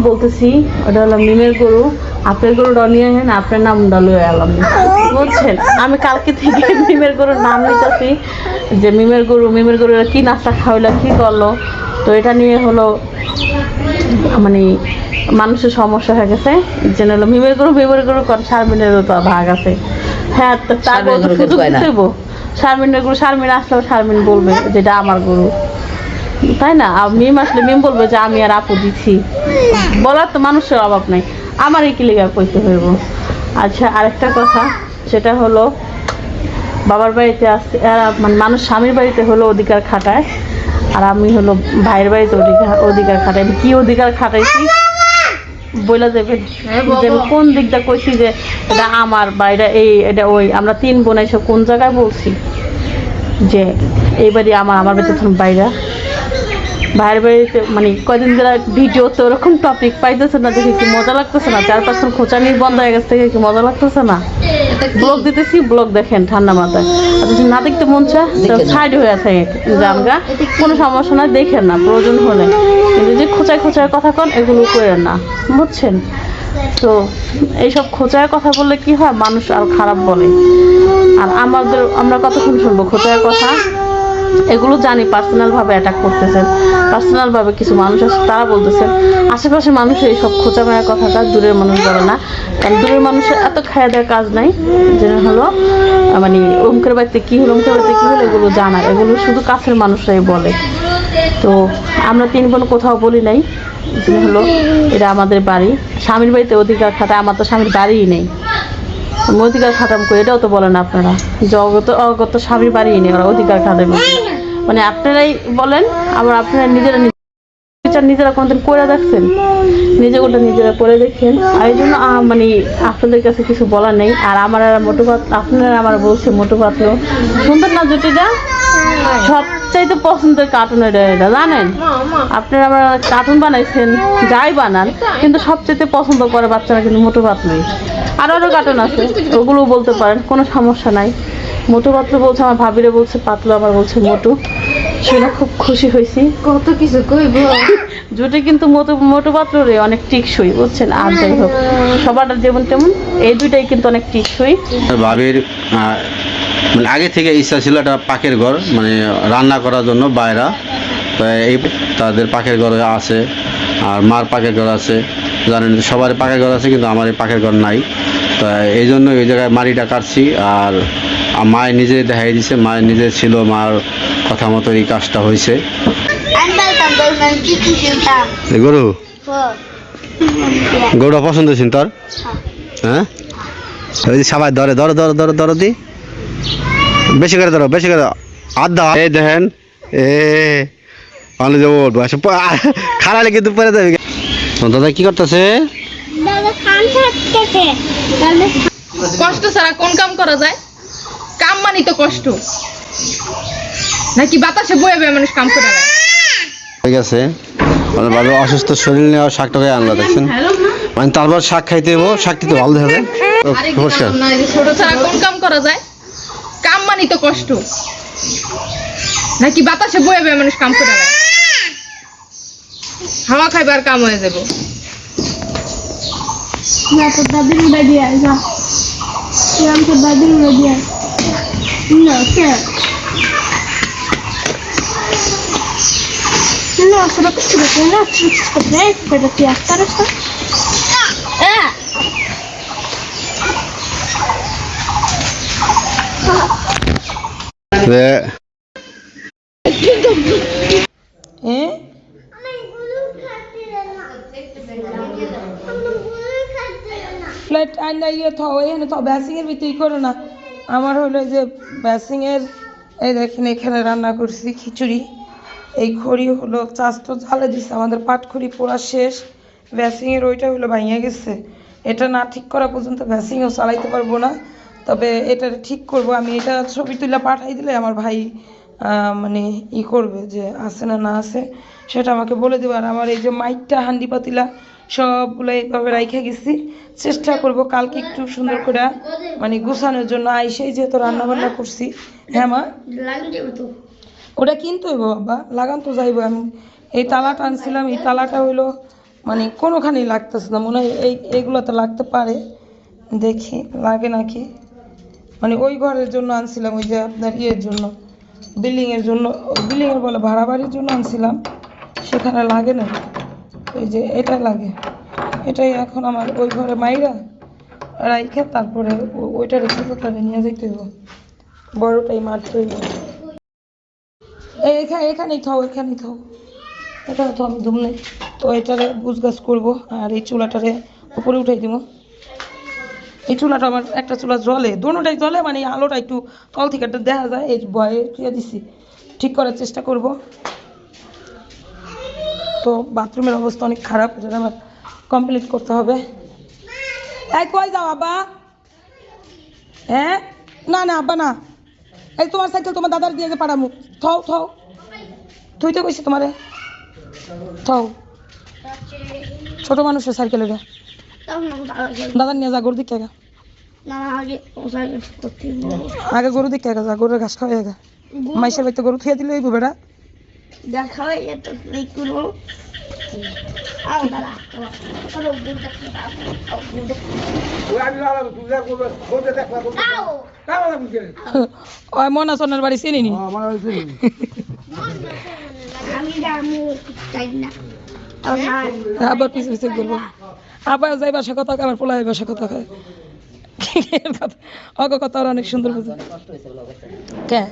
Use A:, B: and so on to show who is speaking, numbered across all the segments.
A: বলতেছি ওটা হলো মিমের গরু, আপনার গরুটা নিয়ে হেন আপনার নামটা লয়ে এলাম, বুঝছেন? আমি কালকে থেকে মিমের গরুর নাম নিতেছি যে মিমের গরু কি নাস্তা খাওয়াইলো, কি করলো। তো এটা নিয়ে হলো মানে মানুষের সমস্যা হয়ে গেছে, যে হলো মিমের গরু কর, শারমিনেরও তো ভাগ আছে। হ্যাঁ, তো তার সুযোগ দেবো, শারমিনের গরু শারমিন আসলেও শারমিন বলবে যেটা আমার গরু, তাই না? আর মিম আসলে মিম বলবে যে আমি আর আপু দিচ্ছি, বলার তো মানুষের অভাব নাই, আমার এই কিলিগা কইতে হইব। আচ্ছা, আরেকটা কথা, সেটা হলো বাবার বাড়িতে আসছে মানে মানুষ স্বামীর বাড়িতে হলো অধিকার খাটায়, আর আমি হলো ভাইয়ের বাড়িতে অধিকার খাটাই। কি অধিকার খাটাইছি বইলা যাবে যে কোন দিকটা কইছি যে এটা আমার বা এটা ওই, আমরা 3 বোন এসব কোন জায়গায় বলছি যে এই বাড়ি আমার বাড়িতে বাইরা ভাইয়ের বাড়িতে মানে কয়দিন ধরে ভিডিওতে ওরকম টপিক পাইতেছে না, দেখে কি মজা লাগতেছে না? 4-5 খোঁচানি বন্ধ হয়ে গেছে, দেখে কি মজা লাগতেছে না? ব্লগ দিতেছি, ব্লগ দেখেন ঠান্ডা মাথায়, না দেখতে মন চায় সাইড হয়ে আছে জামগা, কোনো সমস্যা না, দেখেন না প্রয়োজন হলে, কিন্তু যে খোঁচায় কথা কন এগুলো করেন না, বুঝছেন? তো এইসব খোঁচায় কথা বললে কি হয়, মানুষ আর খারাপ বলে। আর আমরা কতক্ষণ শুনবো খোঁচায় কথা? এগুলো জানি পার্সোনালভাবে অ্যাটাক করতেছেন, পার্সোনালভাবে কিছু মানুষ আছে তারা বলতেছেন। আশেপাশের মানুষ এইসব খোঁচা মায়ের কথাটা দূরের মানুষ বলে না, কারণ দূরের মানুষের এত খাওয়া দেওয়ার কাজ নাই যে হলো মানে অমুকের বাড়িতে কী হলো এগুলো জানা, এগুলো শুধু কাছের মানুষরাই বলে। তো আমরা 3 বোন কোথাও বলি নাই যে হলো এটা আমাদের বাড়ি, স্বামীর বাড়িতে অধিকার খাটায়, আমার তো স্বামীর বাড়িই নেই, অধিকার খাটাম করে এটাও তো বলেন আপনারা, অগত স্বামীর বাড়িই নেই, ওরা অধিকার খাটাবে, মানে আপনারাই বলেন। আবার আপনারা নিজেরা কোনদিন করে দেখছেন? নিজেরা করে দেখেন। আর এই জন্য মানে আপনাদের কাছে কিছু বলার নেই। আর আমার আপনারা আমার বলছে মোটু পাতলু সুন্দর না জুটিটা, সবচাইতে পছন্দের কার্টুন এটা জানেন? আপনারা আমার কার্টুন বানাইছেন, যাই বানান, কিন্তু সবচাইতে পছন্দ করে বাচ্চারা কিন্তু মোটু পাতলুই। আরও কার্টুন আছে, ওগুলো বলতে পারেন, কোনো সমস্যা নাই। মোটু পাতলু বলছে, আমার ভাবিরে বলছে পাতলু, আবার বলছে মোটু, শুনে খুব খুশি হয়েছি।
B: কত কিছু কইব
A: জুটি কিন্তু মোটু পাতলুরে অনেক টিকসই, বুঝছেন? আর যাই হোক, সবার যেমন তেমন এই দুইটাই কিন্তু অনেক টিকসই।
C: ভাবির মানে আগে থেকে ইচ্ছা ছিল একটা পাখির ঘর, মানে রান্না করার জন্য বাইরা, তো এই তাদের পাখির ঘর আছে, আর মার পাখির ঘর আছে, জানেন সবার পাখির ঘর আছে, কিন্তু আমার এই পাখির ঘর নাই। তো এই জন্য ওই জায়গায় মাটিটা কাটছি, আর মায়ের নিজে দেখাই দিছে, মায়ের নিজে ছিল, মার কথা মতো এই কাজটা হয়েছে। গরুটা পছন্দ হয়েছেন তোর? হ্যাঁ, ওই যে সবাই ধরে দি, বেশি করে আধা এই দেখেন, খারালে কিন্তু পরে যাবে। দাদা কি করতেছে?
B: কষ্ট ছাড়া কোন কাম করা যায়? কাম মানি তো কষ্ট, নাকি বাতাসে বয়ে বয়ে মানুষ কাম করে না?
C: ঠিক আছে, ভালো অসুস্থ শরীর নিয়ে শাক টাকায় আনলো, দেখছেন? মানে তারপর শাক খাইতে হবো, শাকটি তো ভালো হবে।
B: ছোট ছাড়া কোন কাম করা যায়? কাম মানি তো কষ্ট, নাকি বাতাসে বয়ে বয়ে মানুষ কাম করে না? হাওয়া খাইবার কাম হয়ে যাবো।
D: ফ্লাইট আইনা ইয়ে থাও এখানে থাও, ব্যাসিংয়ের ভিতরেই করো না। আমার হলো যে ব্যাসিংয়ের, এই দেখেন এখানে রান্না করছি খিচুড়ি। এই খড়ি হলো চাষটো জ্বালে দিচ্ছে, আমাদের পাটখড়ি পোড়া শেষ, ব্যাসিংয়ের ওইটা হলো ভাঙিয়ে গেছে। এটা না ঠিক করা পর্যন্ত ব্যাসিংও চালাইতে পারবো না। তবে এটা ঠিক করব আমি, এটা ছবি তুলে পাঠাই দিলে আমার ভাই মানে করবে যে আছে না আছে সেটা আমাকে বলে দেবে। আর আমার এই যে মাইকটা হান্ডি পাতিলা সবগুলো এইভাবে রাইখে গেছি, চেষ্টা করব কালকে একটু সুন্দর করে মানে গুছানোর জন্য। আইসেই যেহেতু রান্না বান্না করছি। হ্যাঁ মা, ওটা কিনতে হইব বাবা, লাগান তো যাইব। আমি এই তালাটা আনছিলাম, এই তালাটা হইলো মানে কোনোখানেই লাগতেছে না, মনে হয় এইগুলোতে লাগতে পারে, দেখি লাগে নাকি। মানে ওই ঘরের জন্য আনছিলাম, ওই যে আপনার ইয়ের জন্য, বিল্ডিংয়ের জন্য, বিল্ডিংয়ের বলে ভাড়া বাড়ির জন্য আনছিলাম, সেখানে লাগে না। এই যে এটা লাগে, এটাই এখন আমার ওই ঘরে মাইরা রাইখে তারপরে ওইটা রেখে তাহলে নিয়ে যেতে হইব, বড়টাই মারতে হইব। এখানেই থাও, এখানেই থাও, এটা তো আমি ধুম নেই। তো এটারে গুছগাছ করবো, আর এই চুলাটারে উপরে উঠাই দিব। এই চুলাটা আমার একটা চুলা জ্বলে, দোনোটাই জ্বলে, মানে আলোটা একটু তল থেকে একটা দেখা যায়, এই ভয়ে দিয়ে দিছি, ঠিক করার চেষ্টা করব। তো বাথরুমের অবস্থা অনেক খারাপ, এটা আমার কমপ্লিট করতে হবে। এই কই যাও আব্বা? হ্যাঁ না না আব্বা না, এই তোমার সাইকেল তোমার দাদার দিয়ে যে পাঠামু, থাও থাও, তুই তো কইছি তোমারে থাও, ছোট মানুষের সাইকেল এটা, দাদার নিয়ে যা, গরু দিকে আগে গরু দিকে যা, গরুর ঘাস খাওয়াই গা, মাইসের বাড়িতে গরু থুয়ে দিলে ওই বেটা ওই মনা সোনার বাড়ি চিনি নি, আবার পিছিয়ে পিছিয়ে করবো, আবার যাই বাসা কথা, আমার পোলাই বাসা কথা খায়, অগ কথা ওরা অনেক সুন্দর বুঝে। কে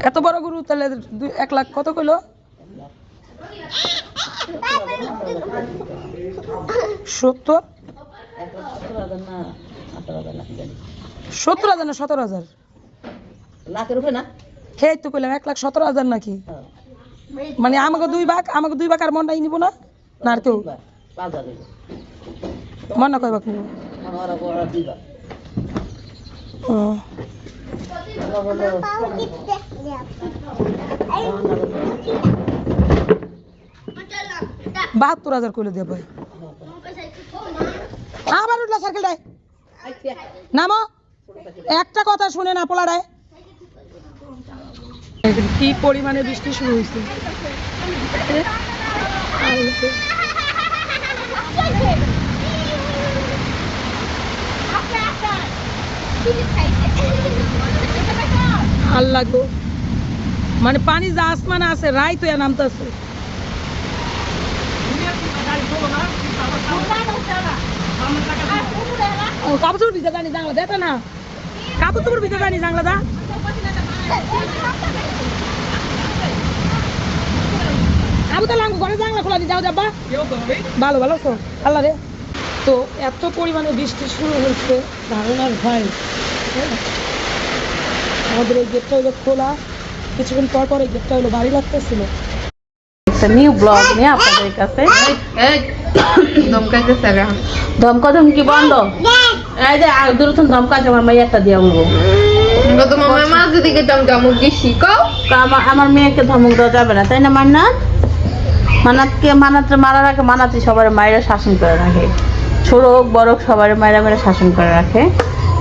D: এত বড় গরু তাহলে 1 লাখ কত কইলো? 70,000 না 17,000
A: লাখের উপরে না,
D: সেই তো কইলাম 1,17,000 নাকি, মানে আমাকে 2 ভাগ, আমাকে 2 ভাগ, আর মনটাই নিব না, না আর কেউ মন না কয় ভাগ নিব? ও 72,000 কইলে দিয়ে ভাই, আবার উঠলা সাইকেলটায় নামো, একটা কথা শুনে না পোলাটায়। কি পরিমাণে বৃষ্টি শুরু হয়েছে, আল্লাহ গো, মানে পানি যা আসমানে আছে রাই তো নামতেছে। কাপড় ভিজে জানি জানলা দেখ না, কাপড় ভিজে জানি জানলা দা, আবু তো লাঙ্গু ঘরে জানলা খোলা দি যাও যাবা, ভালো ভালো তো আল্লাহ রে। তো এত পরিমাণে বৃষ্টি শুরু হয়েছে ধারণার ভয়, আমাদের এই গেটটা হলো খোলা, কিছুক্ষণ পর পর এই গেটটা হলো বাড়ি লাগতেছিল।
A: একটা নিউ ব্লগ নিয়ে আপনাদের কাছে, ধমকি বন্ধ, এই যে দূরথন ধমকাছে আমার মাইয়াটা দিয়ে বলবো, আমার মেয়েকে ধমক দেওয়া যাবে না, তাই না মান্নাত? মানাতকে মারার আগে মানাতে সবার মায়েরা শাসন করে রাখে, ছোট হোক বড় হোক সবার মায়েরা শাসন করে রাখে।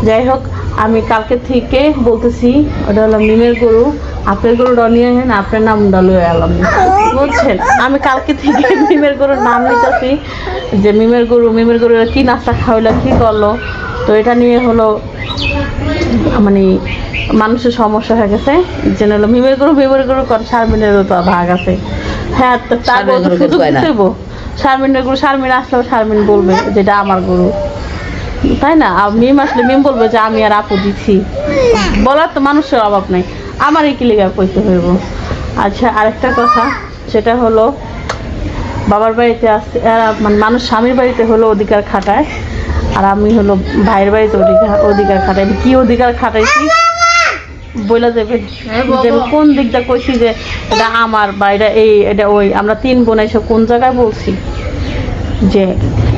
A: যাই হোক, আমি কালকে থেকে বলতেছি, ওটা হলো মিমের গরু, আপনার গরুটা নিয়ে আসেন, আপনার নাম লয়ে এলাম, বুঝছেন? আমি কালকে থেকে মিমের গরুর নাম নিতেছি, যে মিমের গরু কি নাস্তা খাওয়াইলো, কি করলো। তো এটা নিয়ে হলো মানে মানুষের সমস্যা হয়ে গেছে, যে হলো মিমের গরু কর, শারমিনেরও তো ভাগ আছে। হ্যাঁ, তো তার সুযোগ দেবো, শারমিনের গরু শারমিন আসলেও শারমিন বলবে যেটা আমার গরু, তাই না? আর মিম আসলে মিম বলবে যে আমি আর আপু দিচ্ছি, বলার তো মানুষের অভাব নাই, আমার এই কিলিগা কইতে হইব। আচ্ছা, আরেকটা কথা, সেটা হলো বাবার বাড়িতে আসছে, মানে মানুষ স্বামীর বাড়িতে হলো অধিকার খাটায়, আর আমি হলো ভাইয়ের বাড়িতে অধিকার খাটাই। কি অধিকার খাটাইছি বলে যাবে, যে কোন দিকটা কইছি যে এটা আমার বা এটা ওই, আমরা 3 বোন এসব কোন জায়গায় বলছি যে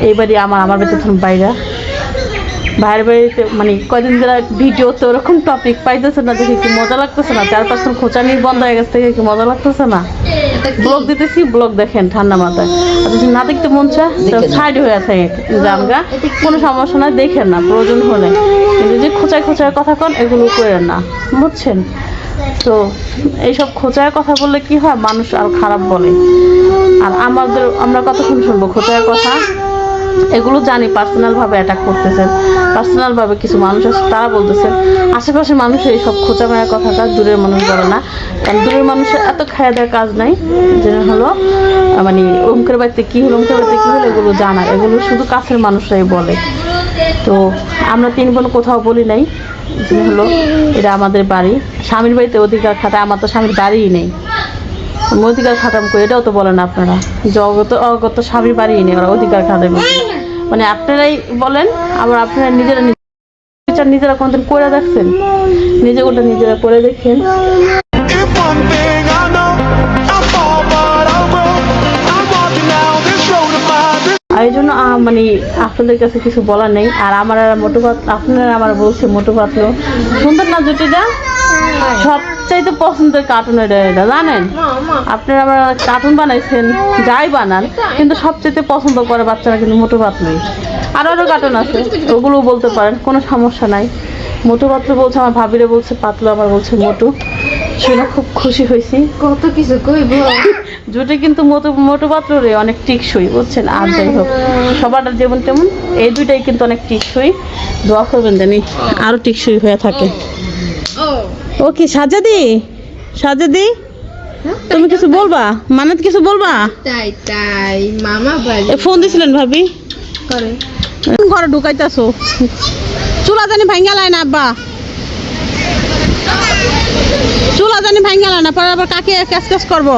A: এই বাড়ি আমার বাড়িতে বাইরা, ভাইয়ের বাড়িতে মানে কয়দিন ধরে ভিডিওতে ওরকম টপিক পাইতেছে না, দেখে কি মজা লাগতেছে না? 4-5 খোঁচানি বন্ধ হয়ে গেছে, থেকে কি মজা লাগতেছে না? ব্লগ দিতেছি, ব্লগ দেখেন ঠান্ডা মাথায়, যদি না দেখতে মন চায় সাইড হয়ে থাকে জামগা, কোনো সমস্যা না, দেখেন না প্রয়োজন হলে, কিন্তু যে খোঁচায় কথা কন এগুলো করেন না, বুঝছেন? তো এইসব খোঁচায় কথা বললে কি হয়, মানুষ আর খারাপ বলে। আর আমরা কতক্ষণ শুনবো খোঁচায় কথা? এগুলো জানি পার্সোনাল ভাবে অ্যাটাক করতেছেন, পার্সোনাল ভাবে কিছু মানুষ আছে তারা বলতেছেন। আশেপাশের মানুষ এইসব খোঁচা মায়ের কথাটা দূরের মানুষ বলে না, কারণ দূরের মানুষের এত খাওয়া দেওয়ার কাজ নাই যে হলো মানে অমুকের বাড়িতে কি হলো, অমুকের বাড়িতে কি হলো এগুলো জানা, এগুলো শুধু কাছের মানুষরাই বলে। তো আমরা 3 বোন কোথাও বলি নাই যে হলো এটা আমাদের বাড়ি, স্বামীর বাড়িতে অধিকার খাটায়, আমার তো স্বামীর বাড়িই নেই, আমি অধিকার খাটাম করি এটাও তো বলেন আপনারা, যে অগত স্বামীর বাড়িই নেই, ওরা অধিকার খাটাবে। মানে আপনারাই বলেন, আবার আপনারা নিজেরা কোনদিন করে দেখছেন? নিজেগুলো নিজেরা করে দেখেন।
E: If one thing I know, I fall but I grow. I'm walking down this road of mine.
A: আর এই জন্য মানে আপনাদের কাছে কিছু বলার নেই। আর আমার মোটু পাতলু, আপনারা আমার বলছে মোটু পাতলু সুন্দর না জুটিটা? সবচাইতে পছন্দের কার্টুন এটা জানেন? আপনারা আমার কার্টুন বানাইছেন, যাই বানান, কিন্তু সবচাইতে পছন্দ করে বাচ্চারা কিন্তু মোটু পাতলুই। আরও কার্টুন আছে, ওগুলোও বলতে পারেন, কোনো সমস্যা নাই। মোটু পাতলু বলছে, আমার ভাবিরে বলছে পাতলু, আবার বলছে মোটু, শুনে খুব খুশি হয়েছি।
B: কত কিছু কইব।
A: জুটে কিন্তু মোটু পাতলু রে অনেক টিকসই, বুঝছেন? আর যাই হোক, সবার যেমন তেমন এই দুইটাই কিন্তু অনেক টিকসই। দোয়া করবেন জানি আরো টিকসই হয়ে থাকে। ও কি সাজাদি তুমি কিছু বলবা? মানত কিছু বলবা?
B: তাই মামা বাড়ি
A: ফোন দিছিলেন ভাবি?
B: করে
A: ঘরে ঢুকাইতেছো, চুলা জানি ভাঙ্গালায় না আব্বা, চুলা জানি ভাঙ্গালায় না, পরে আবার কাকে ক্যাশ করবো।